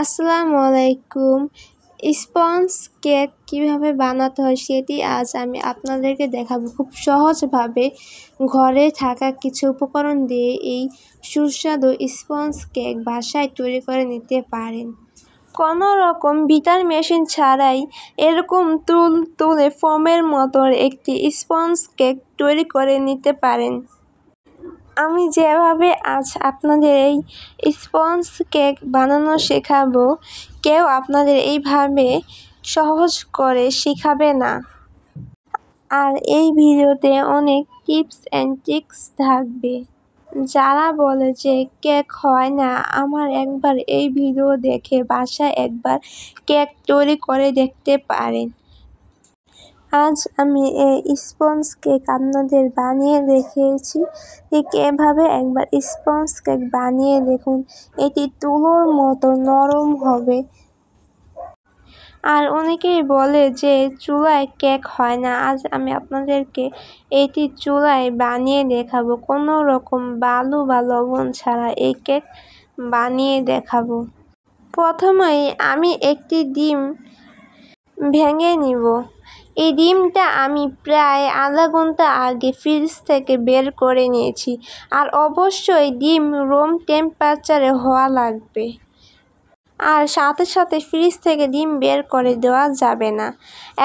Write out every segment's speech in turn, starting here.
আসসালামু আলাইকুম। Sponge cake কিভাবে বানাতে হয় সেটি আজ আমি আপনাদেরকে দেখাবো। খুব সহজভাবে ঘরে থাকা কিছু উপকরণ দিয়ে এই সুস্বাদু স্পঞ্জ কেক বাসায় তৈরি করে নিতে পারেন। কোনো রকম বিটার মেশিন ছাড়াই এরকম তুলে ফোমের মতো একটি স্পঞ্জ কেক তৈরি করে নিতে পারেন। আমি যেভাবে আজ আপনাদের এই স্পঞ্জ কেক বানানো শেখাবো, কেউ আপনাদের এইভাবে সহজ করে শেখাবে না। আর এই ভিডিওতে অনেক টিপস অ্যান্ড ট্রিক্স থাকবে। যারা বলে যে কেক হয় না, আমার একবার এই ভিডিও দেখে বাসায় একবার কেক তৈরি করে দেখতে পারেন। আজ আমি এই স্পঞ্জ কেক আপনাদের বানিয়ে দেখিয়েছি। ঠিক এভাবে একবার স্পঞ্জ কেক বানিয়ে দেখুন, এটি তুলোর মতো নরম হবে। আর অনেকেই বলে যে চুলায় কেক হয় না, আজ আমি আপনাদেরকে এটি চুলায় বানিয়ে দেখাবো। কোনো রকম বালু বা লবণ ছাড়া এই কেক বানিয়ে দেখাবো। প্রথমেই আমি একটি ডিম ভেঙে নিব। এই ডিমটা আমি প্রায় আধা ঘন্টা আগে ফ্রিজ থেকে বের করে নিয়েছি। আর অবশ্যই ডিম রুম টেম্পারেচারে হওয়া লাগবে। আর সাথে সাথে ফ্রিজ থেকে ডিম বের করে দেওয়া যাবে না।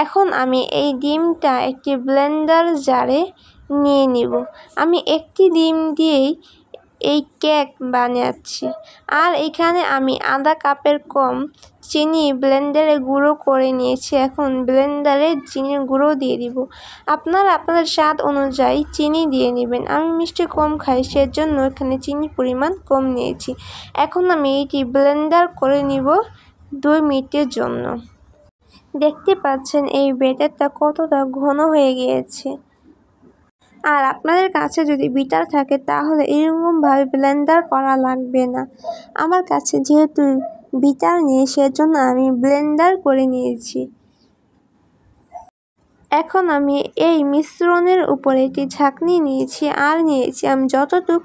এখন আমি এই ডিমটা একটি ব্লেন্ডার জারে নিয়ে নিব। আমি একটি ডিম দিয়েই এই কেক বানাচ্ছি। আর এখানে আমি আধা কাপের কম চিনি ব্লেন্ডারে গুঁড়ো করে নিয়েছি। এখন ব্লেন্ডারে চিনির গুঁড়ো দিয়ে দিব। আপনারা আপনাদের স্বাদ অনুযায়ী চিনি দিয়ে নেবেন। আমি মিষ্টি কম খাই, সেজন্য এখানে চিনির পরিমাণ কম নিয়েছি। এখন আমি এটি ব্লেন্ডার করে নিব 2 মিনিটের জন্য। দেখতে পাচ্ছেন এই ব্যাটারটা কতটা ঘন হয়ে গিয়েছে। আর আপনাদের কাছে যদি বিটার থাকে তাহলে এরকমভাবে ব্লেন্ডার করা লাগবে না। আমার কাছে যেহেতু বিটার নেই, সেজন্য আমি ব্লেন্ডার করে নিয়েছি। এখন আমি এই মিশ্রণের উপরে একটি ঝাঁকনি নিয়েছি। আর নিয়েছি আমি যতটুক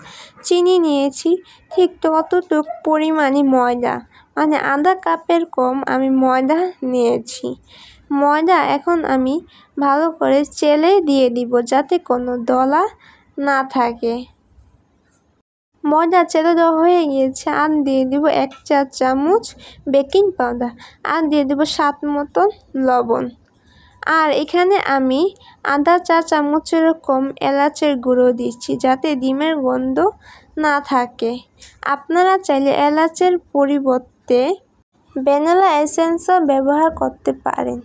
চিনি নিয়েছি ঠিক ততটুক পরিমাণে ময়দা, মানে আধা কাপের কম আমি ময়দা নিয়েছি। ময়দা এখন আমি ভালো করে চেলে দিয়ে দিব, যাতে কোনো দলা না থাকে। ময়দা চেলে দেওয়া হয়ে গিয়েছে। আর দিয়ে দিব 1 চা চামচ বেকিং পাউডার। আর দিয়ে দেব স্বাদ মতো লবণ। আর এখানে আমি আধা চা চামচের কম এলাচের গুঁড়ো দিচ্ছি, যাতে ডিমের গন্ধ না থাকে। আপনারা চাইলে এলাচের পরিবর্তে ভ্যানিলা এসেন্সও ব্যবহার করতে পারেন।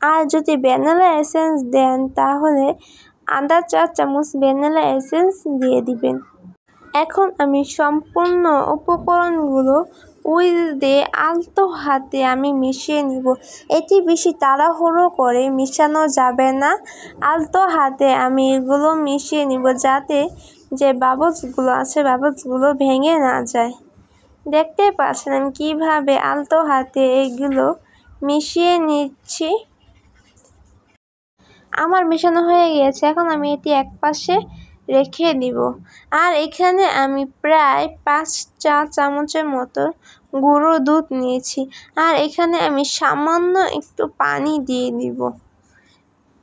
আর যদি ভ্যানিলা এসেন্স দেন তাহলে আধা চা চামচ ভ্যানিলা এসেন্স দিয়ে দিবেন। এখন আমি সম্পূর্ণ উপকরণগুলো উইল দিয়ে আলতো হাতে আমি মিশিয়ে নিব। এটি বেশি তাড়াহুড়ো করে মিশানো যাবে না। আলতো হাতে আমি এগুলো মিশিয়ে নিব, যাতে যে বাবলসগুলো আছে বাবলসগুলো ভেঙে না যায়। দেখতে পাচ্ছেন আমি কিভাবে আলতো হাতে এগুলো মিশিয়ে নিচ্ছি। আমার মেশানো হয়ে গিয়েছে। এখন আমি এটি একপাশে রেখে দিব। আর এখানে আমি প্রায় 5 চা চামচের মতো গুঁড়ো দুধ নিয়েছি। আর এখানে আমি সামান্য একটু পানি দিয়ে দিব।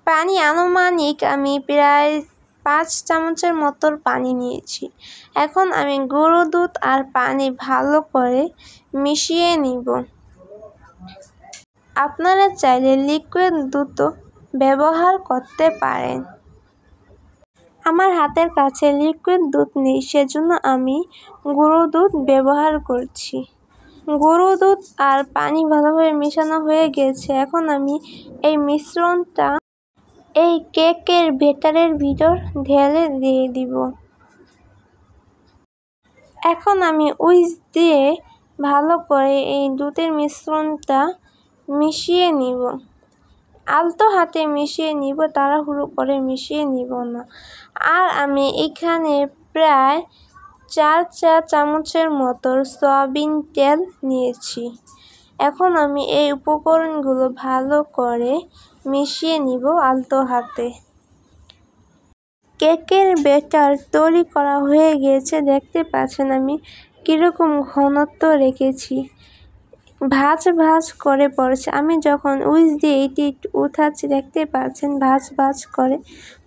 পানি আনুমানিক আমি প্রায় 5 চামচের মতো পানি নিয়েছি। এখন আমি গুঁড়ো দুধ আর পানি ভালো করে মিশিয়ে নিব। আপনারা চাইলে লিকুইড দুধও ব্যবহার করতে পারেন। আমার হাতের কাছে লিকুইড দুধ নেই, সেজন্য আমি গুঁড়ো দুধ ব্যবহার করছি। গুঁড়ো দুধ আর পানি ভালোভাবে মেশানো হয়ে গেছে। এখন আমি এই মিশ্রণটা এই কেকের ব্যাটারের ভিতর ঢেলে দিয়ে দিব। এখন আমি উইস্ক দিয়ে ভালো করে এই দুধের মিশ্রণটা মিশিয়ে নিব। আলতো হাতে মিশিয়ে নিব, তাড়াহুড়ো করে মিশিয়ে নিব না। আর আমি এখানে প্রায় 4 চা চামচের মতো সয়াবিন তেল নিয়েছি। এখন আমি এই উপকরণগুলো ভালো করে মিশিয়ে নিব আলতো হাতে। কেকের ব্যাটার তৈরি করা হয়ে গিয়েছে। দেখতে পাচ্ছেন আমি কীরকম ঘনত্ব রেখেছি, ভাঁজ ভাঁজ করে পড়ছে। আমি যখন উইচ দিয়ে এটি একটু উঠাচ্ছি, দেখতে পাচ্ছেন ভাঁজ ভাঁজ করে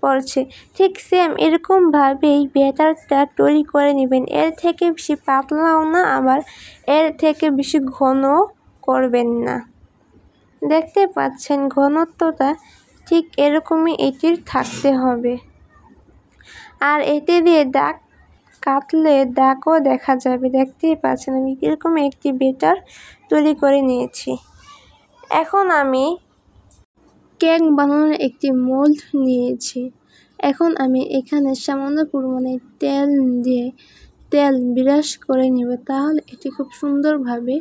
পড়ছে। ঠিক সেম এরকমভাবেই ব্যাটারটা তৈরি করে নেবেন। এর থেকে বেশি পাতলাও না, আবার এর থেকে বেশি ঘন করবেন না। দেখতে পাচ্ছেন ঘনত্বটা ঠিক এরকমই এটির থাকতে হবে। আর এটি দিয়ে দাগ কাটলে দাগও দেখা যাবে। দেখতেই পাচ্ছেন আমি এরকম একটি ব্যাটার তৈরি করে নিয়েছি। এখন আমি কেক বানানোর একটি মোল্ড নিয়েছি। এখন আমি এখানে সামান্য পরিমাণে তেল ব্রাশ করে নেব, তাহলে এটি খুব সুন্দরভাবে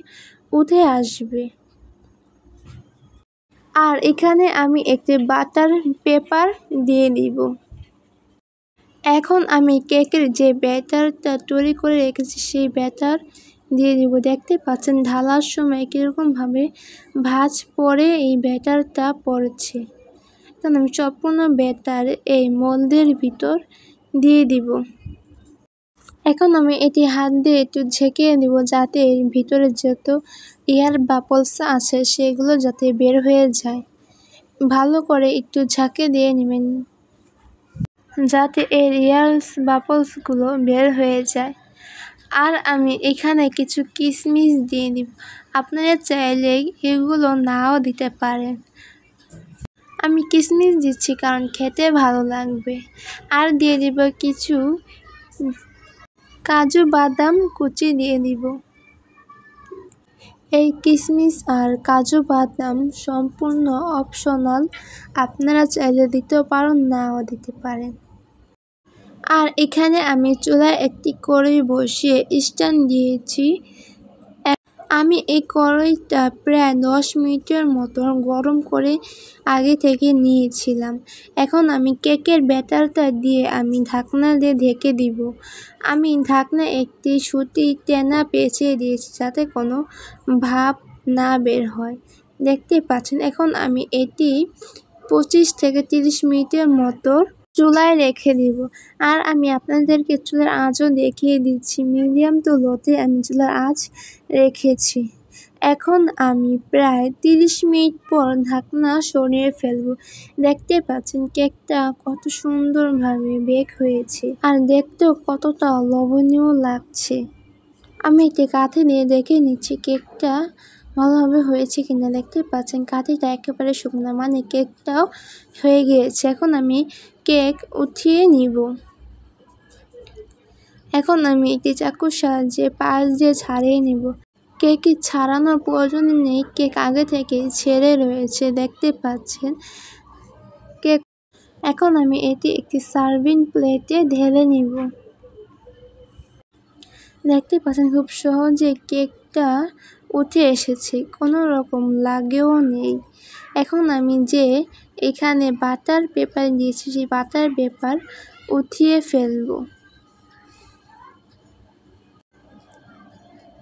উঠে আসবে। আর এখানে আমি একটি বাটার পেপার দিয়ে দিব। এখন আমি কেকের যে ব্যাটারটা তৈরি করে রেখেছি সেই ব্যাটার দিয়ে দিব। দেখতে পাচ্ছেন ঢালার সময় কীরকমভাবে ভাঁজ পড়ে এই ব্যাটারটা পড়ছে। এখন আমি সম্পূর্ণ ব্যাটার এই মোল্ডের ভিতর দিয়ে দিব। এখন আমি এটি হাত দিয়ে একটু ঝেঁকে দিব, যাতে এর ভিতরে যত এয়ার বাবলস আছে সেগুলো যাতে বের হয়ে যায়। ভালো করে একটু ঝাঁকে দিয়ে নেবেন, যাতে এর এয়ার বাবলসগুলো বের হয়ে যায়। আর আমি এখানে কিছু কিশমিশ দিয়ে দিব। আপনারা চাইলে এগুলো নাও দিতে পারেন। আমি কিশমিশ দিচ্ছি কারণ খেতে ভালো লাগবে। আর দিয়ে দিব কিছু কাজু বাদাম কুচি দিয়ে দিব। এই কিশমিশ আর কাজু বাদাম সম্পূর্ণ অপশনাল, আপনারা চাইলে দিতেও পারেন, নাও দিতে পারেন। আর এখানে আমি চুলায় একটি কড়াই বসিয়ে স্ট্যান্ড দিয়েছি। আমি এই কড়াইটা প্রায় 10 মিনিটের মতো গরম করে আগে থেকে নিয়েছিলাম। এখন আমি কেকের ব্যাটারটা দিয়ে আমি ঢাকনা দিয়ে ঢেকে দিব। আমি ঢাকনা একটি সুতি টেনা পেঁচিয়ে দিয়েছি, যাতে কোনো ভাপ না বের হয়। দেখতে পাচ্ছেন। এখন আমি এটি 25 থেকে 30 মিনিটের মতো চুলায় রেখে দিব। আর আমি আপনাদেরকে চুলার আঁচও দেখিয়ে দিচ্ছি। মিডিয়াম টু লোতে আমি চুলার আঁচ রেখেছি। এখন আমি প্রায় 30 মিনিট পর ঢাকনা সরিয়ে ফেলব। দেখতে পাচ্ছেন কেকটা কত সুন্দরভাবে বেক হয়েছে, আর দেখতেও কতটা লোভনীয় লাগছে। আমি এটি কাঠি দিয়ে দেখে নিচ্ছি কেকটা ভালোভাবে হয়েছে কিনা। দেখতে পাচ্ছেন কাঠিটা একেবারে শুকনো, মানে কেকটাও হয়ে গিয়েছে। এখন আমি কেক উঠিয়ে নিব। এখন আমি একটি চাকুর সাহায্যে পাশ দিয়ে ছাড়িয়ে নিব। কেক ছাড়ানোর প্রয়োজন নেই, কেক আগে থেকে ছেড়ে রয়েছে। দেখতে পাচ্ছেন কেক। এখন আমি এটি একটি সার্ভিং প্লেটে ঢেলে নিব। দেখতে পাচ্ছেন খুব সহজে কেকটা উঠে এসেছে, কোনো রকম লাগেও নেই। এখন আমি যে এখানে বাটার পেপার দিয়েছি সেই বাটার পেপার উঠিয়ে ফেলব।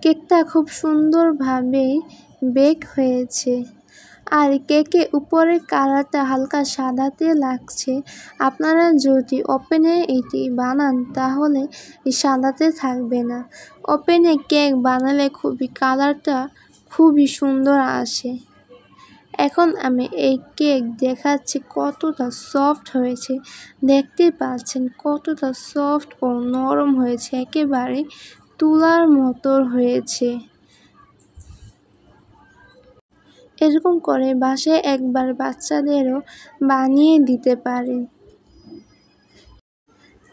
কেকটা খুব সুন্দরভাবে বেক হয়েছে। আর কেকে উপরের কালারটা হালকা সাদাতে লাগছে। আপনারা যদি ওভেনে এটি বানান তাহলে এই সাদাতে থাকবে না। ওভেনে কেক বানালে কালারটা খুবই সুন্দর আসে। এখন আমি এই কেক দেখাচ্ছি কতটা সফট হয়েছে। দেখতে পাচ্ছেন কতটা সফট ও নরম হয়েছে, একেবারে তুলার মতো হয়েছে। এরকম করে বাসায় একবার বাচ্চাদেরও বানিয়ে দিতে পারেন।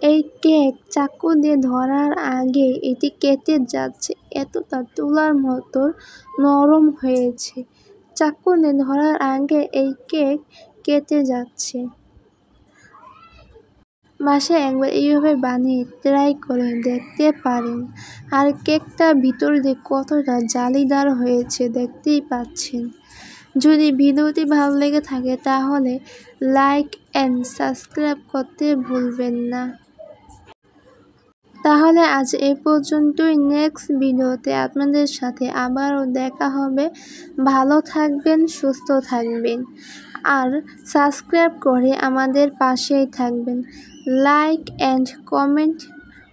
এই কেক চাকু দিয়ে ধরার আগে এটি কেটে যাচ্ছে, এতটা তুলার মতো নরম হয়েছে। চাকু দিয়ে ধরার আগে এই কেক কেটে যাচ্ছে। বাসায় একবার এইভাবে বানিয়ে ট্রাই করে দেখতে পারেন। আর কেকটা ভিতর দিয়ে কতটা জালিদার হয়েছে দেখতেই পাচ্ছেন। যদি ভিডিওটি ভালো লেগে থাকে তাহলে লাইক অ্যান্ড সাবস্ক্রাইব করতে ভুলবেন না। তাহলে আজ এই পর্যন্তই। নেক্সট ভিডিওতে আপনাদের সাথে আবারও দেখা হবে। ভালো থাকবেন, সুস্থ থাকবেন, আর সাবস্ক্রাইব করে আমাদের পাশেই থাকবেন। লাইক অ্যান্ড কমেন্ট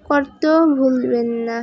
করতেও ভুলবেন না।